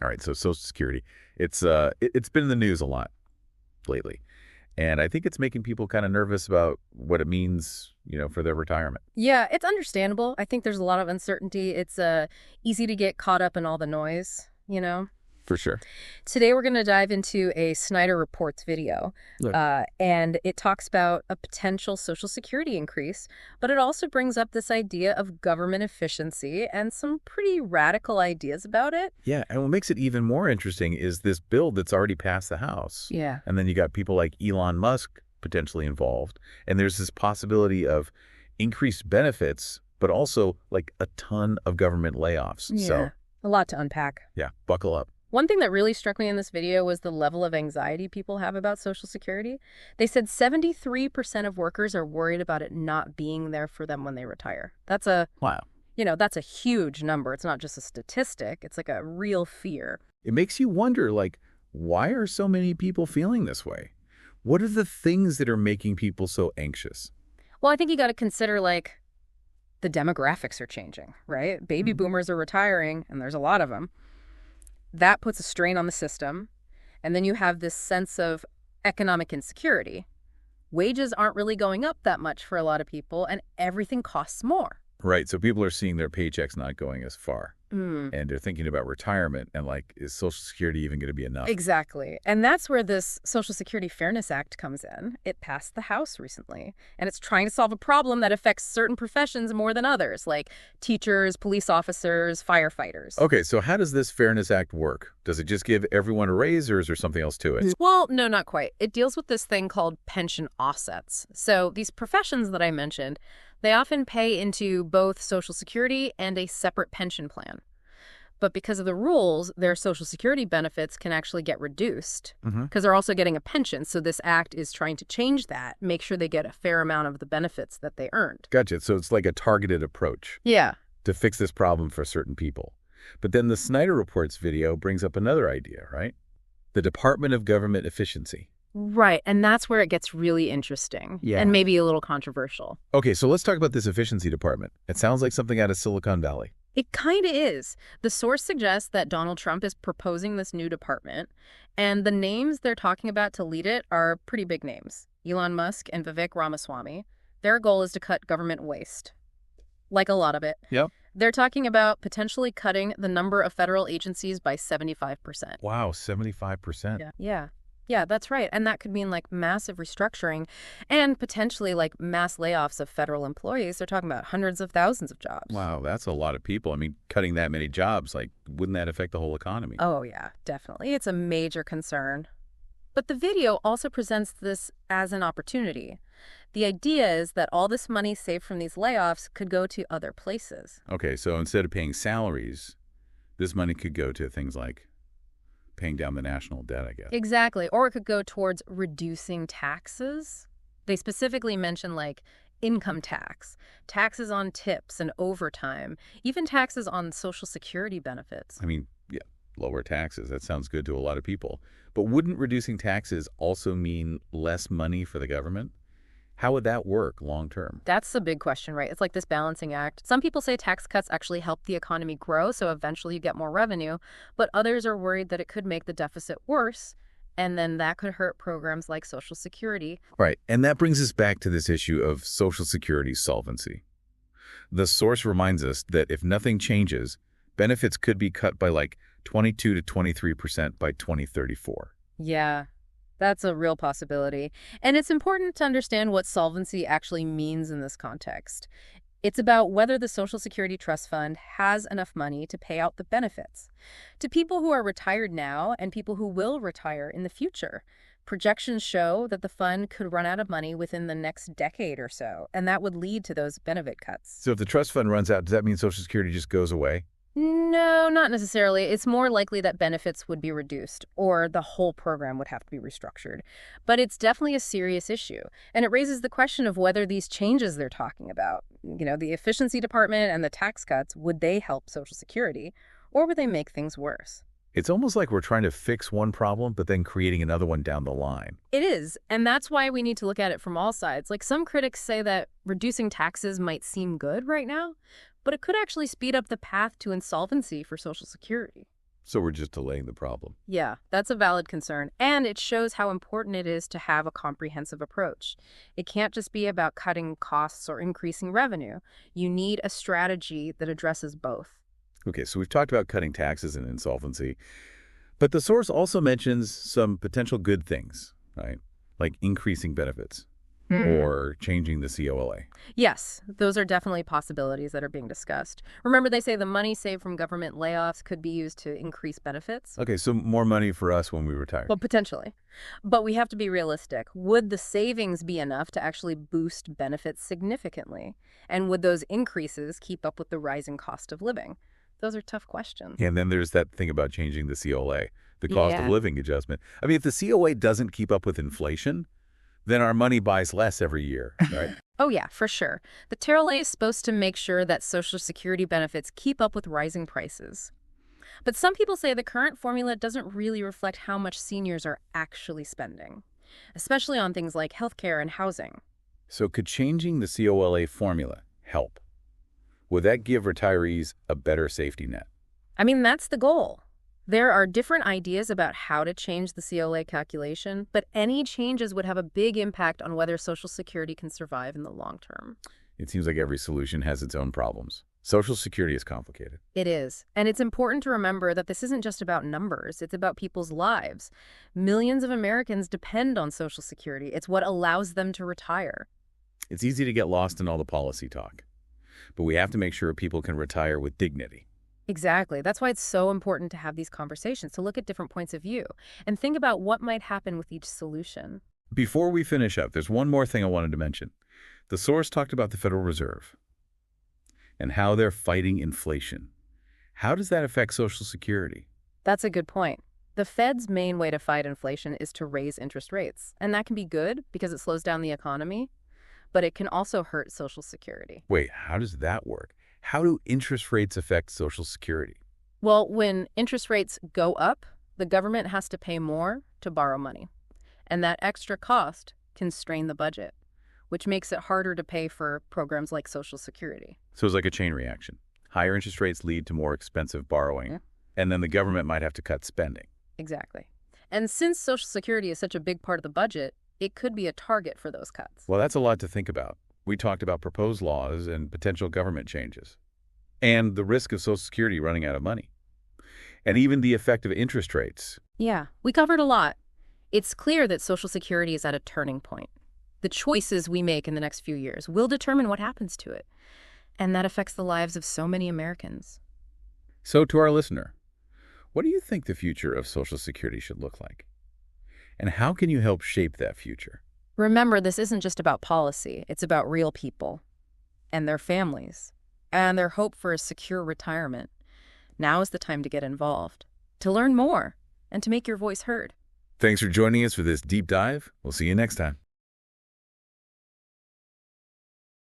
All right, so Social Security, it's been in the news a lot lately, and I think it's making people kind of nervous about what it means, for their retirement. Yeah, it's understandable. I think there's a lot of uncertainty. It's easy to get caught up in all the noise. For sure. Today we're going to dive into a Snyder Reports video, Look, and it talks about a potential Social Security increase, but it also brings up this idea of government efficiency and some pretty radical ideas about it. yeah, and what makes it even more interesting is this bill that's already passed the House, Yeah. and then you got people like Elon Musk potentially involved, and there's this possibility of increased benefits, but also like a ton of government layoffs. Yeah. So, A lot to unpack. yeah, buckle up. One thing that really struck me in this video was the level of anxiety people have about Social Security. They said 73% of workers are worried about it not being there for them when they retire. Wow. That's a huge number. It's not just a statistic. It's like a real fear. It makes you wonder, like, why are so many people feeling this way? What are the things that are making people so anxious? Well, I think you got to consider like the demographics are changing, right? Baby Mhm. boomers are retiring, and there's a lot of them. That puts a strain on the system. And then you have this sense of economic insecurity. Wages aren't really going up that much for a lot of people, and everything costs more. Right, so people are seeing their paychecks not going as far, Mm. and they're thinking about retirement and, like, is Social Security even going to be enough? Exactly. And that's where this Social Security Fairness Act comes in. It passed the House recently, and it's trying to solve a problem that affects certain professions more than others, like teachers, police officers, firefighters. Okay, so how does this Fairness Act work? Does it just give everyone a raise, or is there something else to it? Well, no, not quite. It deals with this thing called pension offsets. So these professions that I mentioned, they often pay into both Social Security and a separate pension plan. But because of the rules, their Social Security benefits can actually get reduced Hmm. because they're also getting a pension. So this act is trying to change that, make sure they get a fair amount of the benefits that they earned. Gotcha, so it's like a targeted approach Yeah. to fix this problem for certain people. But then the Snyder Reports video brings up another idea, right? The Department of Government Efficiency. Right. And that's where it gets really interesting Yeah. and maybe a little controversial. Okay, so let's talk about this efficiency department. It sounds like something out of Silicon Valley. It kind of is. The source suggests that Donald Trump is proposing this new department, and the names they're talking about to lead it are pretty big names. Elon Musk and Vivek Ramaswamy. Their goal is to cut government waste, like a lot of it. Yep. They're talking about potentially cutting the number of federal agencies by 75%. Wow, 75%. Yeah. Yeah. Yeah, that's right. And that could mean like massive restructuring and potentially like mass layoffs of federal employees. They're talking about hundreds of thousands of jobs. Wow, that's a lot of people. I mean, cutting that many jobs, like, wouldn't that affect the whole economy? Oh, yeah, definitely. It's a major concern. But the video also presents this as an opportunity. The idea is that all this money saved from these layoffs could go to other places. Okay, so instead of paying salaries, this money could go to things like paying down the national debt, I guess. Exactly. Or it could go towards reducing taxes. They specifically mention like income tax, taxes on tips and overtime, even taxes on Social Security benefits. I mean, yeah, lower taxes. That sounds good to a lot of people. But wouldn't reducing taxes also mean less money for the government? How would that work long term? That's the big question, right? It's like this balancing act. Some people say tax cuts actually help the economy grow, so eventually you get more revenue, but others are worried that it could make the deficit worse, and then that could hurt programs like Social Security. Right. And that brings us back to this issue of Social Security solvency. The source reminds us that if nothing changes, benefits could be cut by like 22 to 23% by 2034. Yeah, that's a real possibility. And it's important to understand what solvency actually means in this context. It's about whether the Social Security Trust Fund has enough money to pay out the benefits to people who are retired now and people who will retire in the future. Projections show that the fund could run out of money within the next decade or so, and that would lead to those benefit cuts. So if the trust fund runs out, does that mean Social Security just goes away? No, not necessarily. It's more likely that benefits would be reduced or the whole program would have to be restructured. But it's definitely a serious issue. And it raises the question of whether these changes they're talking about, the efficiency department and the tax cuts, would they help Social Security or would they make things worse? It's almost like we're trying to fix one problem, but then creating another one down the line. It is. And that's why we need to look at it from all sides. Like some critics say that reducing taxes might seem good right now, but it could actually speed up the path to insolvency for Social Security. So we're just delaying the problem. Yeah, that's a valid concern, and it shows how important it is to have a comprehensive approach. It can't just be about cutting costs or increasing revenue. You need a strategy that addresses both. Okay, so we've talked about cutting taxes and insolvency, but the source also mentions some potential good things, right? Like increasing benefits or changing the COLA. Yes, those are definitely possibilities that are being discussed. Remember, they say the money saved from government layoffs could be used to increase benefits? Okay, so more money for us when we retire. Well, potentially. But we have to be realistic. Would the savings be enough to actually boost benefits significantly? And would those increases keep up with the rising cost of living? Those are tough questions. And then there's that thing about changing the COLA, the cost of Yeah. living adjustment. I mean, if the COA doesn't keep up with inflation, then our money buys less every year, right? Oh, yeah, for sure. The TRLA is supposed to make sure that Social Security benefits keep up with rising prices. But some people say the current formula doesn't really reflect how much seniors are actually spending, especially on things like healthcare and housing. So could changing the COLA formula help? Would that give retirees a better safety net? I mean, that's the goal. There are different ideas about how to change the COLA calculation, but any changes would have a big impact on whether Social Security can survive in the long term. It seems like every solution has its own problems. Social Security is complicated. It is. And it's important to remember that this isn't just about numbers. It's about people's lives. Millions of Americans depend on Social Security. It's what allows them to retire. It's easy to get lost in all the policy talk, but we have to make sure people can retire with dignity. Exactly. That's why it's so important to have these conversations, to look at different points of view and think about what might happen with each solution. Before we finish up, there's one more thing I wanted to mention. The source talked about the Federal Reserve and how they're fighting inflation. How does that affect Social Security? That's a good point. The Fed's main way to fight inflation is to raise interest rates. And that can be good because it slows down the economy, but it can also hurt Social Security. Wait, how does that work? How do interest rates affect Social Security? Well, when interest rates go up, the government has to pay more to borrow money. And that extra cost can strain the budget, which makes it harder to pay for programs like Social Security. So it's like a chain reaction. Higher interest rates lead to more expensive borrowing, Yeah. and then the government might have to cut spending. Exactly. And since Social Security is such a big part of the budget, it could be a target for those cuts. Well, that's a lot to think about. We talked about proposed laws and potential government changes, and the risk of Social Security running out of money, and even the effect of interest rates. Yeah, we covered a lot. It's clear that Social Security is at a turning point. The choices we make in the next few years will determine what happens to it. And that affects the lives of so many Americans. So to our listener, what do you think the future of Social Security should look like? And how can you help shape that future? Remember, this isn't just about policy. It's about real people and their families and their hope for a secure retirement. Now is the time to get involved, to learn more, and to make your voice heard. Thanks for joining us for this deep dive. We'll see you next time.